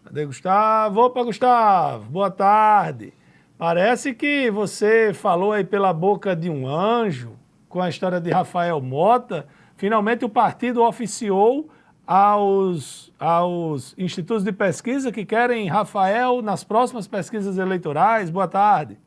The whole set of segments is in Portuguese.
Cadê Gustavo? Opa, Gustavo, boa tarde. Parece que você falou aí pela boca de um anjo com a história de Rafael Mota. Finalmente o partido oficiou aos institutos de pesquisa que querem Rafael nas próximas pesquisas eleitorais. Boa tarde.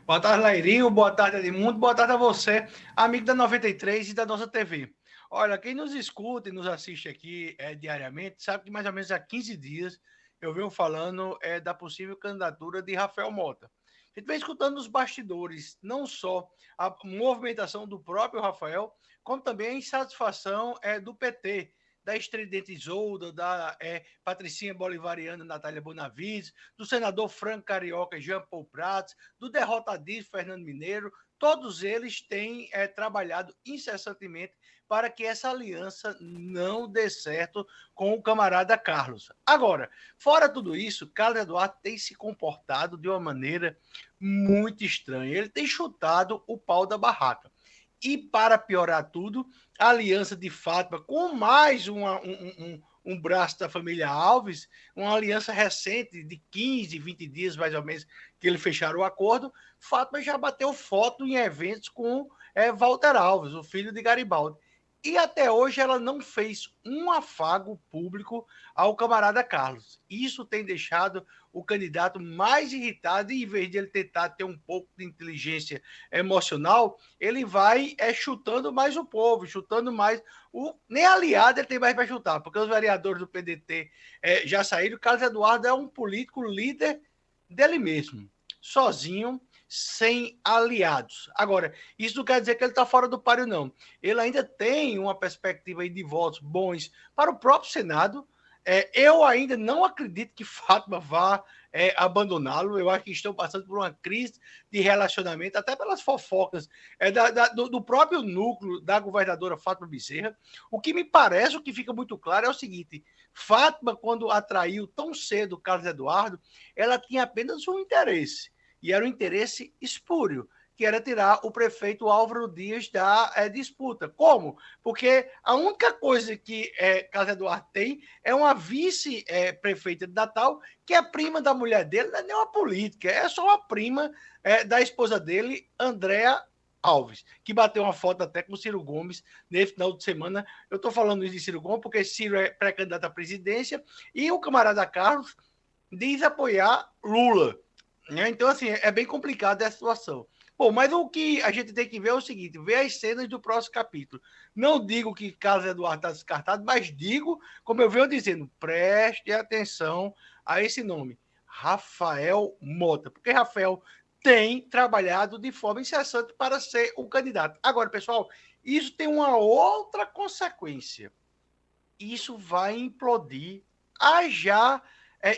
Boa tarde, Lairinho. Boa tarde, Edmundo. Boa tarde a você, amigo da 93 e da nossa TV. Olha, quem nos escuta e nos assiste aqui diariamente sabe que mais ou menos há 15 dias eu venho falando da possível candidatura de Rafael Mota. A gente vem escutando nos bastidores não só a movimentação do próprio Rafael, como também a insatisfação do PT, da Estridente Isolda, da Patricinha Bolivariana Natália Bonavides, do senador Franco Carioca Jean Paul Prats, do derrotadíssimo Fernando Mineiro. Todos eles têm trabalhado incessantemente para que essa aliança não dê certo com o camarada Carlos. Agora, fora tudo isso, Carlos Eduardo tem se comportado de uma maneira muito estranha. Ele tem chutado o pau da barraca. E, para piorar tudo, a aliança de Fátima com mais um braço da família Alves, uma aliança recente de 15, 20 dias mais ou menos que eles fecharam o acordo. Fátima já bateu foto em eventos com Walter Alves, o filho de Garibaldi. E até hoje ela não fez um afago público ao camarada Carlos. Isso tem deixado o candidato mais irritado e, em vez de ele tentar ter um pouco de inteligência emocional, ele vai chutando mais o povo, chutando mais nem aliado ele tem mais para chutar, porque os vereadores do PDT já saíram. O Carlos Eduardo é um político líder dele mesmo, sozinho, sem aliados. Agora, isso não quer dizer que ele está fora do páreo, não. Ele ainda tem uma perspectiva de votos bons para o próprio Senado. Eu ainda não acredito que Fátima vá abandoná-lo. Eu acho que estão passando por uma crise de relacionamento, até pelas fofocas do próprio núcleo da governadora Fátima Bezerra. O que me parece, o que fica muito claro é o seguinte: Fátima, quando atraiu tão cedo Carlos Eduardo, ela tinha apenas um interesse, e era um interesse espúrio, que era tirar o prefeito Álvaro Dias da disputa. Como? Porque a única coisa que Carlos Eduardo tem é uma vice-prefeita de Natal, que é prima da mulher dele, não é nem uma política, é só uma prima da esposa dele, Andréa Alves, que bateu uma foto até com o Ciro Gomes nesse final de semana. Eu estou falando isso de Ciro Gomes porque Ciro é pré-candidato à presidência e o camarada Carlos diz apoiar Lula. Então, assim, é bem complicada essa situação. Bom, mas o que a gente tem que ver é o seguinte: ver as cenas do próximo capítulo. Não digo que Carlos Eduardo está descartado, mas digo, como eu venho dizendo, preste atenção a esse nome, Rafael Mota, porque Rafael tem trabalhado de forma incessante para ser o candidato. Agora, pessoal, isso tem uma outra consequência. Isso vai implodir a já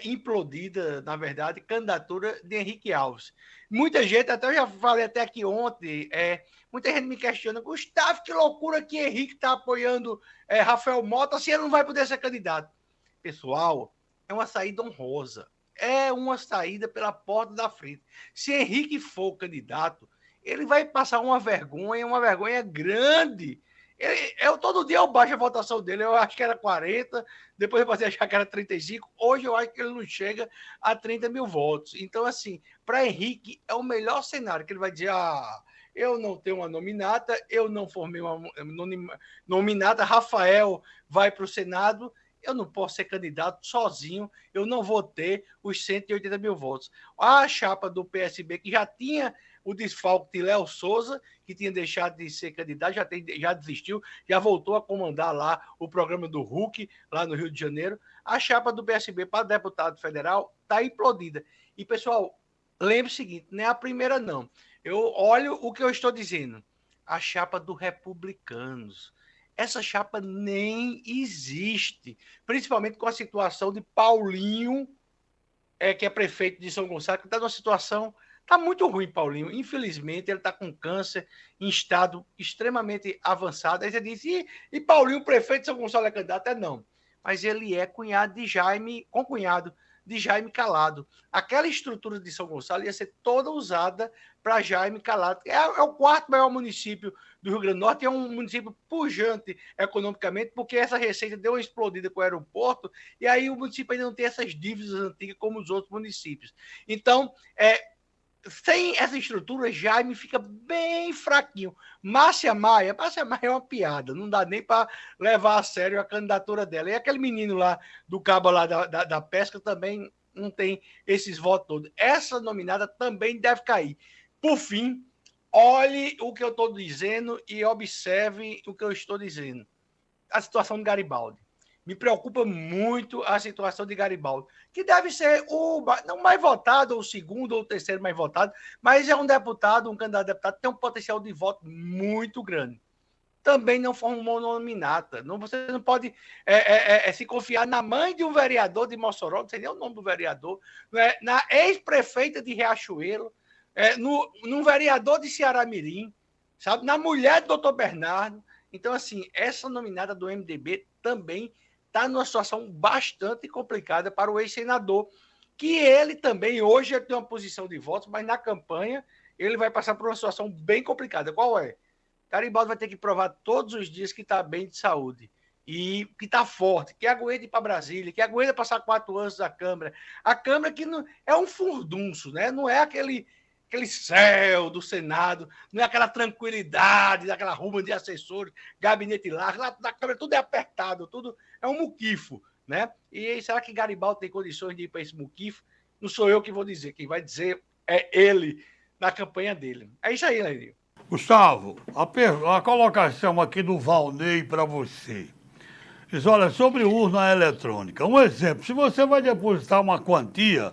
implodida, na verdade, candidatura de Henrique Alves. Muita gente, até eu já falei até aqui ontem, muita gente me questiona: Gustavo, que loucura que Henrique está apoiando Rafael Mota se ele não vai poder ser candidato. Pessoal, é uma saída honrosa, é uma saída pela porta da frente. Se Henrique for candidato, ele vai passar uma vergonha grande. Todo dia eu baixo a votação dele, eu acho que era 40, depois eu passei a achar que era 35, hoje eu acho que ele não chega a 30 mil votos. Então, assim, para Henrique é o melhor cenário, que ele vai dizer: eu não tenho uma nominata, eu não formei uma nominata, Rafael vai para o Senado, eu não posso ser candidato sozinho, eu não vou ter os 180 mil votos. A chapa do PSB, que já tinha o desfalque de Léo Souza, que tinha deixado de ser candidato, já desistiu, já voltou a comandar lá o programa do Hulk, lá no Rio de Janeiro. A chapa do PSB para deputado federal está implodida. E, pessoal, lembre o seguinte: não é a primeira, não. Olho o que eu estou dizendo. A chapa do Republicanos. Essa chapa nem existe, principalmente com a situação de Paulinho, que é prefeito de São Gonçalo, que está numa situação. Está muito ruim, Paulinho. Infelizmente, ele está com câncer em estado extremamente avançado. Aí você diz: e Paulinho, prefeito de São Gonçalo, é candidato? Não. Mas ele é cunhado de Jaime, concunhado de Jaime Calado. Aquela estrutura de São Gonçalo ia ser toda usada para Jaime Calado. É o quarto maior município do Rio Grande do Norte, é um município pujante economicamente, porque essa receita deu uma explodida com o aeroporto, e aí o município ainda não tem essas dívidas antigas como os outros municípios. Então, sem essa estrutura, Jaime fica bem fraquinho. Márcia Maia é uma piada, não dá nem para levar a sério a candidatura dela. E aquele menino lá do cabo lá da pesca também não tem esses votos todos. Essa nominada também deve cair. Por fim, olhe o que eu estou dizendo e observe o que eu estou dizendo. A situação de Garibaldi. Me preocupa muito a situação de Garibaldi, que deve ser o não mais votado, ou o segundo ou o terceiro mais votado, mas é um deputado, um candidato a deputado, que tem um potencial de voto muito grande. Também não formou nominata. Você não pode se confiar na mãe de um vereador de Mossoró, não sei nem o nome do vereador, na ex-prefeita de Riachuelo, num vereador de Ceará-Mirim, sabe? Na mulher do doutor Bernardo. Então, assim, essa nominada do MDB também está numa situação bastante complicada para o ex-senador, que ele também, hoje, tem uma posição de votos, mas na campanha ele vai passar por uma situação bem complicada. Qual é? Garibaldi vai ter que provar todos os dias que está bem de saúde e que está forte, que aguenta ir para Brasília, que aguenta passar 4 anos na Câmara. A Câmara que não, é um furdunço, né? Não é aquele céu do Senado, não é aquela tranquilidade, daquela ruma de assessores, gabinete largo, lá na Câmara tudo é apertado, tudo é um muquifo, né? E será que Garibaldi tem condições de ir para esse muquifo? Não sou eu que vou dizer, quem vai dizer é ele na campanha dele. É isso aí, Leirinho. Gustavo, a colocação aqui do Valnei para você. Diz, olha, sobre urna eletrônica. Um exemplo, se você vai depositar uma quantia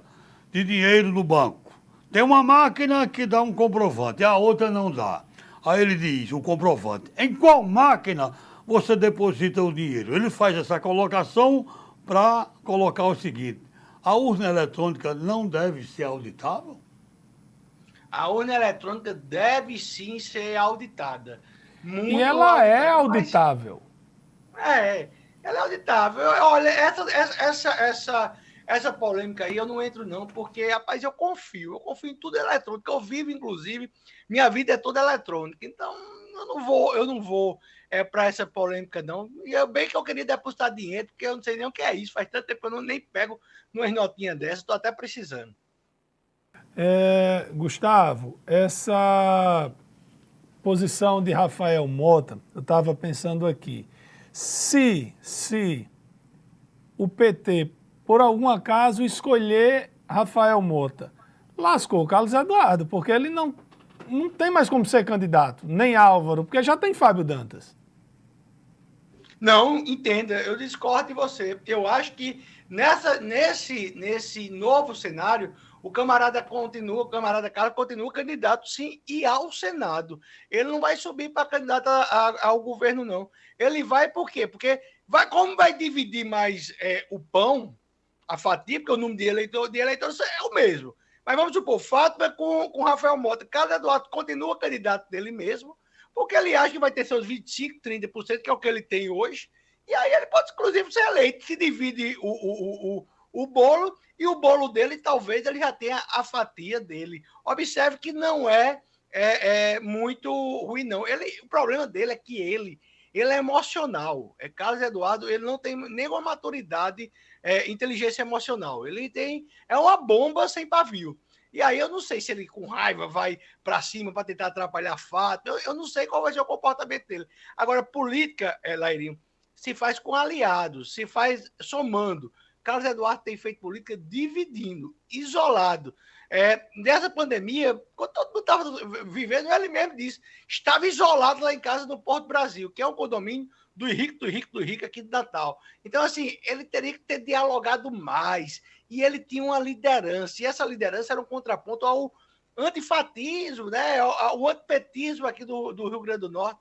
de dinheiro no banco, tem uma máquina que dá um comprovante, a outra não dá. Aí ele diz, o comprovante, em qual máquina você deposita o dinheiro? Ele faz essa colocação para colocar o seguinte, a urna eletrônica não deve ser auditável? A urna eletrônica deve sim ser auditada. Muito e ela é auditável. Ela é auditável. Olha, essa polêmica aí eu não entro não, porque, rapaz, eu confio em tudo eletrônico. Eu vivo, inclusive, minha vida é toda eletrônica. Então, eu não vou para essa polêmica, não. E bem que eu queria depositar dinheiro, porque eu não sei nem o que é isso. Faz tanto tempo que eu nem pego umas notinhas dessas, estou até precisando. Gustavo, essa posição de Rafael Mota, eu estava pensando aqui, se o PT, por algum acaso, escolher Rafael Mota, lascou o Carlos Eduardo, porque ele não tem mais como ser candidato, nem Álvaro, porque já tem Fábio Dantas. Não, entenda, eu discordo de você. Eu acho que nesse novo cenário, o camarada Carlos continua candidato, sim, e ao Senado. Ele não vai subir para candidato ao governo, não. Ele vai por quê? Porque como vai dividir mais o pão, a fatia, porque o número de eleitores é o mesmo. Mas vamos supor, Fátima com Rafael Mota. Carlos Eduardo continua candidato dele mesmo, porque ele acha que vai ter seus 25%, 30%, que é o que ele tem hoje. E aí ele pode, inclusive, ser eleito. Se divide o bolo, e o bolo dele, talvez, ele já tenha a fatia dele. Observe que não é muito ruim, não. O problema dele é que ele é emocional. Carlos Eduardo, ele não tem nenhuma maturidade, inteligência emocional. Ele é uma bomba sem pavio. E aí eu não sei se ele, com raiva, vai para cima para tentar atrapalhar fato. Eu não sei qual vai ser o comportamento dele. Agora, política, Lairinho, se faz com aliados, se faz somando. Carlos Eduardo tem feito política dividindo, isolado. Nessa pandemia, quando todo mundo estava vivendo, ele mesmo disse, estava isolado lá em casa no Porto Brasil, que é um condomínio do rico aqui de Natal. Então, assim, ele teria que ter dialogado mais. E ele tinha uma liderança. E essa liderança era um contraponto ao antifatismo, né? Ao antipetismo aqui do Rio Grande do Norte.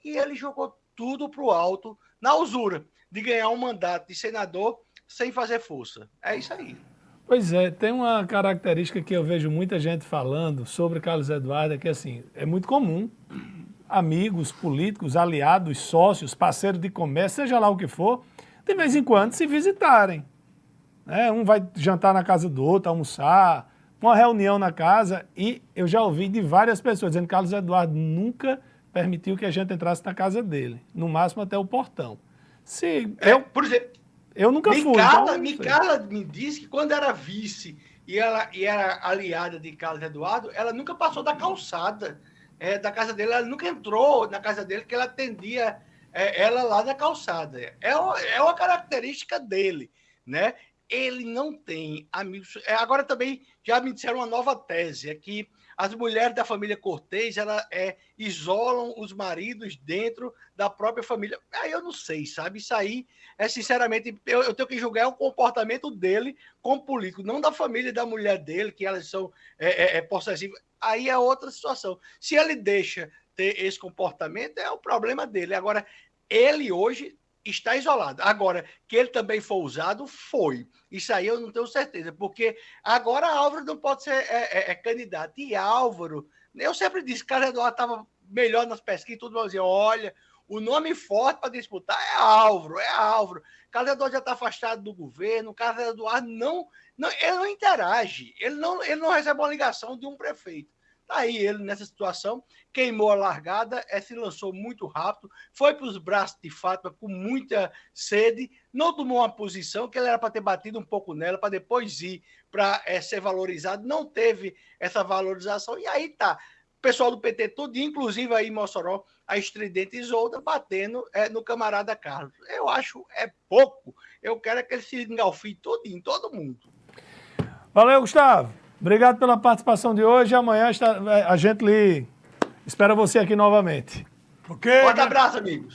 E ele jogou tudo para o alto, na usura de ganhar um mandato de senador sem fazer força. É isso aí. Pois é, tem uma característica que eu vejo muita gente falando sobre Carlos Eduardo, que assim, é muito comum amigos políticos, aliados, sócios, parceiros de comércio, seja lá o que for, de vez em quando se visitarem. né? Um vai jantar na casa do outro, almoçar, uma reunião na casa, e eu já ouvi de várias pessoas dizendo que Carlos Eduardo nunca permitiu que a gente entrasse na casa dele, no máximo até o portão. Por exemplo, eu nunca fui. Carla me disse que quando era vice e era aliada de Carlos Eduardo, ela nunca passou da calçada da casa dele, ela nunca entrou na casa dele, que ela atendia ela lá na calçada. É uma característica dele, né? Ele não tem amigos. Agora também já me disseram uma nova tese, é que as mulheres da família Cortez isolam os maridos dentro da própria família. Aí eu não sei, sabe? Isso aí, sinceramente, eu tenho que julgar o comportamento dele como político, não da família da mulher dele, que elas são possessivas. Aí é outra situação. Se ele deixa ter esse comportamento, é o problema dele. Agora, ele hoje está isolado. Agora, que ele também foi usado, foi. Isso aí eu não tenho certeza, porque agora Álvaro não pode ser candidato. E Álvaro, eu sempre disse que Carlos Eduardo estava melhor nas pesquisas, tudo mais. Olha, o nome forte para disputar é Álvaro. Carlos Eduardo já está afastado do governo, Carlos Eduardo ele não interage, ele não recebe uma ligação de um prefeito. Tá aí ele nessa situação, queimou a largada, se lançou muito rápido, foi para os braços de Fátima com muita sede, não tomou uma posição que ele era para ter batido um pouco nela, para depois ir para ser valorizado, não teve essa valorização, e aí tá. O pessoal do PT todo, inclusive aí em Mossoró, a Estridente Isolda batendo no camarada Carlos. Eu acho pouco. Eu quero que ele se engalfie em todo mundo. Valeu, Gustavo. Obrigado pela participação de hoje. Amanhã a gente espera você aqui novamente. Forte abraço, amigos.